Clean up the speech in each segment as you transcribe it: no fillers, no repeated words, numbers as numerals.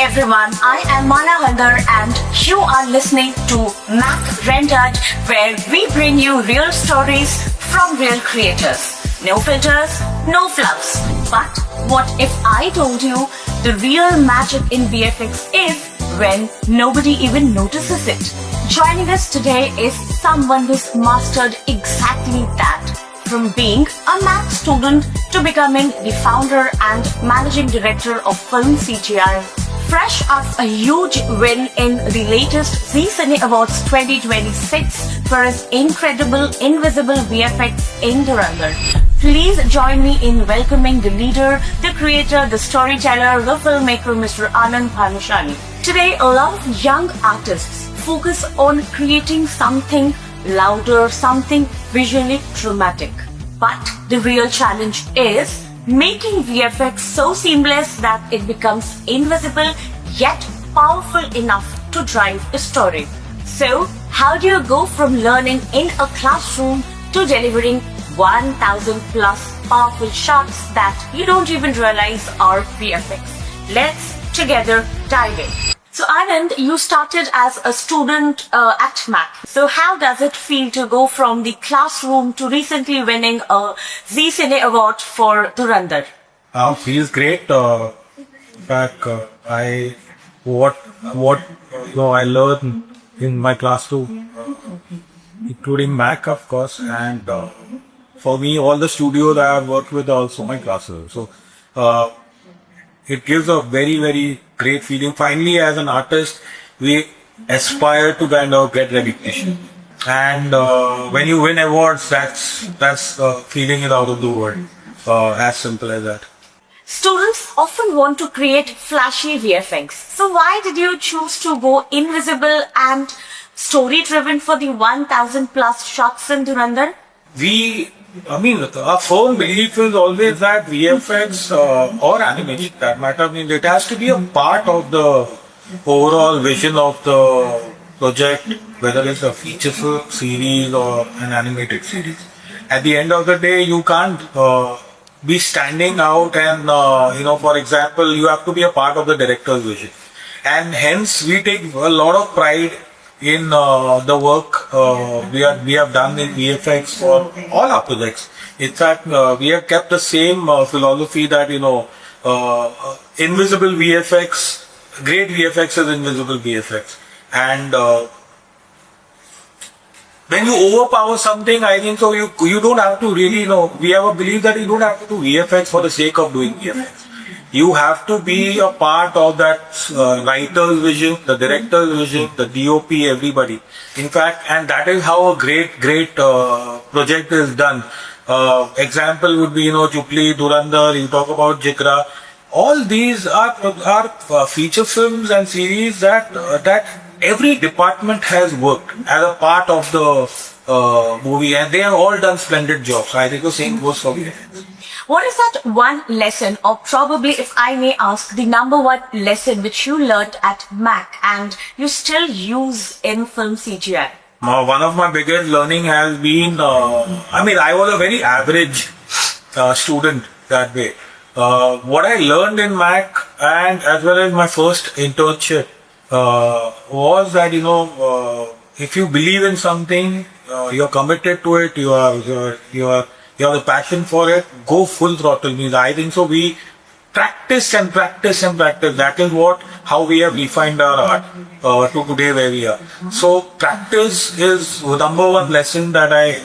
everyone, I am Rendered and you are listening to MAAC Rendered, where we bring you real stories from real creators. No filters, no fluffs. But what if I told you the real magic in VFX is when nobody even notices it? Joining us today is someone who's mastered exactly that. From being a MAAC student to becoming the founder and managing director of Philm CGI, fresh off a huge win in the latest Zee Cine Awards 2026 for his incredible invisible VFX in Dhurandhar. Please join me in welcoming the leader, the creator, the storyteller, the filmmaker, Mr. Anand Bhanushali. Today, a lot of young artists focus on creating something louder, something visually dramatic. But the real challenge is making VFX so seamless that it becomes invisible yet powerful enough to drive a story. So, how do you go from learning in a classroom to delivering 1000 plus powerful shots that you don't even realize are VFX? Let's together dive in. So Anand, you started as a student at MAAC. So how does it feel to go from the classroom to recently winning a Zee Cine Award for Dhurandhar? Feels great. In fact, I learned in my classroom, including MAAC, of course, and for me, all the studios I have worked with are also my classes. So it gives a very, very great feeling. Finally, as an artist, we aspire to kind of get recognition. And when you win awards, that's feeling it out of the world. As simple as that. Students often want to create flashy VFX. So why did you choose to go invisible and story-driven for the 1000 plus shots in Dhurandhar? Our firm belief is always that VFX or animation, that matter, it has to be a part of the overall vision of the project, whether it's a feature film series or an animated series. At the end of the day, you can't be standing out and, for example, you have to be a part of the director's vision. And hence, we take a lot of pride in the work we have done in VFX for all our projects. In fact, we have kept the same philosophy that, invisible VFX, great VFX is invisible VFX. And when you overpower something, I think so you don't have to really, we have a belief that you don't have to do VFX for the sake of doing VFX. You have to be a part of that writer's vision, the director's vision, the DOP, everybody. In fact, and that is how a great project is done. Example would be, Jubilee, Dhurandhar, you talk about Jigra. All these are feature films and series that every department has worked as a part of the movie, and they have all done splendid jobs. I think the same goes for VFX. What is that one lesson, or probably if I may ask, the number one lesson which you learned at MAAC and you still use in Philm CGI? One of my biggest learning has been, I was a very average student that way. What I learned in MAAC and as well as my first internship was that, if you believe in something, you're committed to it, you have the passion for it, go full throttle. I think so. We practice and practice and practice. That is how we have refined our art to today where we are. So practice is the number one lesson that I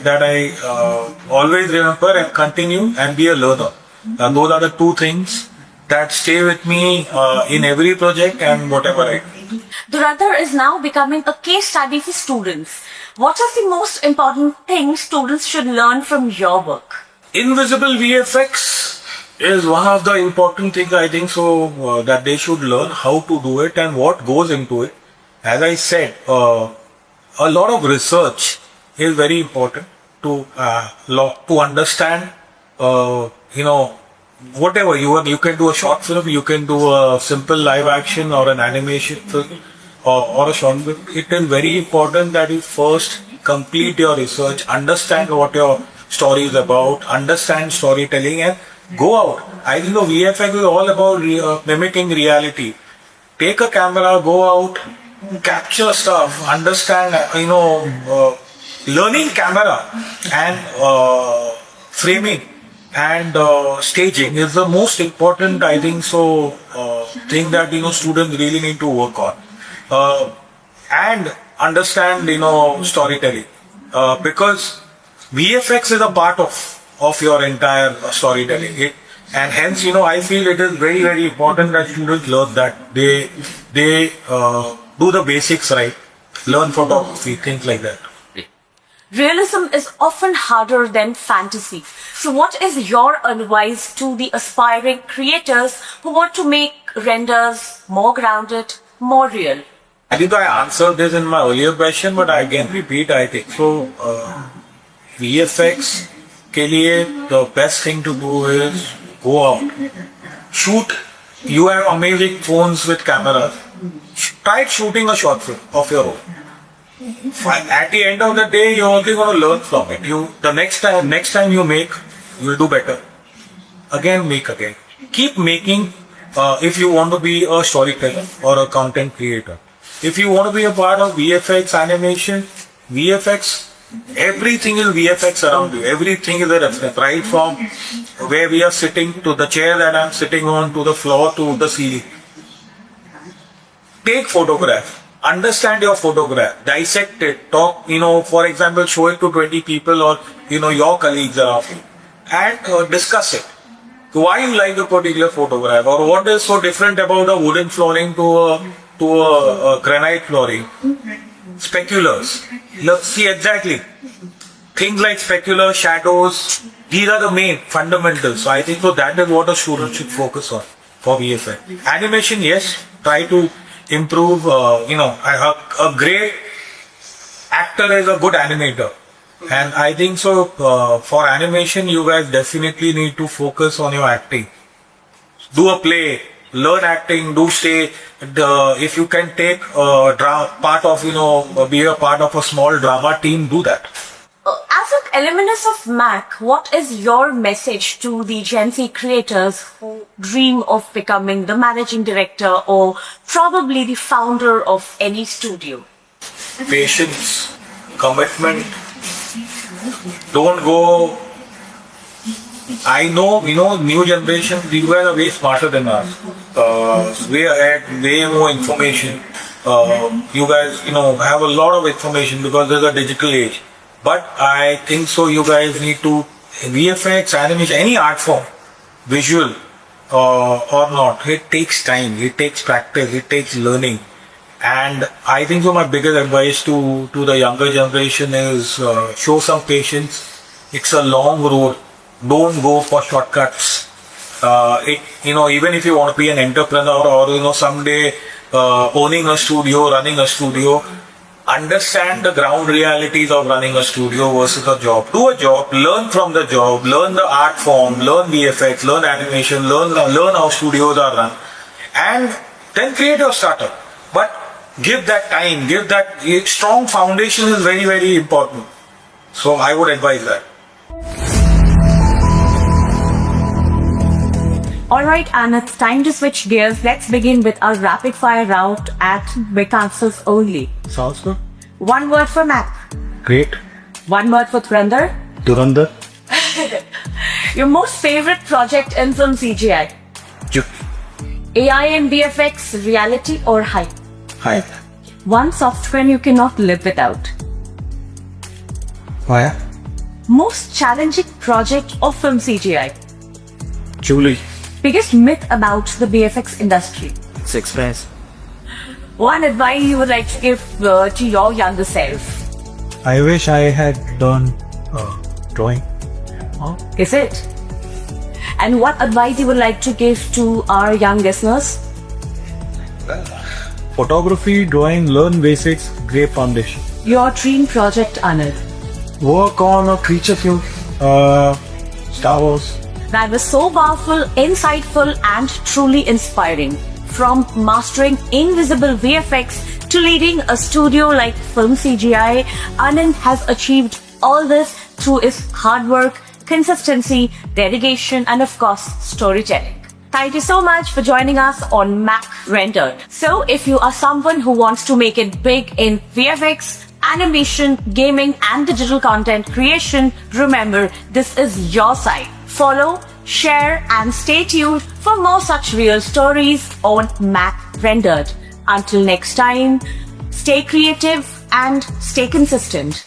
always remember and continue and be a learner. And those are the two things that stay with me in every project and whatever I do. Dhurandhar is now becoming a case study for students. What is the most important thing students should learn from your work? Invisible VFX is one of the important things, I think so, that they should learn how to do it and what goes into it. As I said, a lot of research is very important to understand, whatever you can do a short film, you can do a simple live action or an animation film or a short film. It is very important that you first complete your research, understand what your story is about, understand storytelling and go out. I think the VFX is all about mimicking reality. take a camera, go out, capture stuff, understand, learning camera and framing and staging is the most important, I think so, thing that, students really need to work on. And understand, storytelling. Because VFX is a part of your entire storytelling. And hence, I feel it is very, very important that students learn that. They do the basics right, learn photography, things like that. Realism is often harder than fantasy. So what is your advice to the aspiring creators who want to make renders more grounded, more real? I think I answered this in my earlier question, but I can repeat, I think. So, VFX के लिए the best thing to do is go out, shoot. You have amazing phones with cameras. Try shooting a short film of your own. At the end of the day, you're only going to learn from it. The next time you make, you'll do better. Again, make again. Keep making if you want to be a storyteller or a content creator. If you want to be a part of VFX animation, VFX, everything is VFX around you. Everything is a reference, right from where we are sitting to the chair that I'm sitting on to the floor to the ceiling. Take photograph. Understand your photograph. Dissect it. Talk, for example, show it to 20 people or, your colleagues around you. And discuss it. Why you like a particular photograph or what is so different about a wooden flooring to a granite flooring. Speculars. Look, see exactly. Things like specular, shadows, these are the main fundamentals. So I think that is what a student should focus on for VFX. Animation, yes, try to improve, a great actor is a good animator. And I think so, for animation, you guys definitely need to focus on your acting. Do a play, learn acting, do stay. If you can take part of, be a part of a small drama team, do that. As an alumnus of MAAC, what is your message to the Gen Z creators who dream of becoming the managing director or probably the founder of any studio? Patience, commitment. Don't go. I know, new generation, these guys are way smarter than us. Way ahead, way more information. You guys, have a lot of information because there's a digital age. But I think so you guys need to, VFX, animation, any art form, visual or not, it takes time, it takes practice, it takes learning. And I think so my biggest advice to the younger generation is show some patience. It's a long road. Don't go for shortcuts. Even if you want to be an entrepreneur or, someday owning a studio, running a studio, understand the ground realities of running a studio versus a job. Do a job, learn from the job, learn the art form, learn VFX, learn animation, learn how studios are run, and then create your startup. But give that time, give that strong foundation is very, very important. So I would advise that. Alright, and it's time to switch gears. Let's begin with our rapid fire round at quick answers only. Sounds good. One word for MAAC. Great. One word for Dhurandhar. Dhurandhar. Your most favorite project in Philm CGI. AI and VFX, reality or hype? Hype. One software you cannot live without. Why? Most challenging project of Philm CGI. Julie. Biggest myth about the VFX industry. It's expensive. One advice you would like to give to your younger self. I wish I had done drawing. Oh, is it? And what advice you would like to give to our young listeners? Photography, drawing, learn basics, great foundation. Your dream project, Anand. Work on a creature film, Star Wars. That was so powerful, insightful and truly inspiring. From mastering invisible VFX to leading a studio like Philm CGI, Anand has achieved all this through his hard work, consistency, dedication and of course storytelling. Thank you so much for joining us on MAAC Rendered. So if you are someone who wants to make it big in VFX, animation, gaming and digital content creation, remember, this is your site. Follow, share and stay tuned for more such real stories on MAAC Rendered. Until next time, stay creative and stay consistent.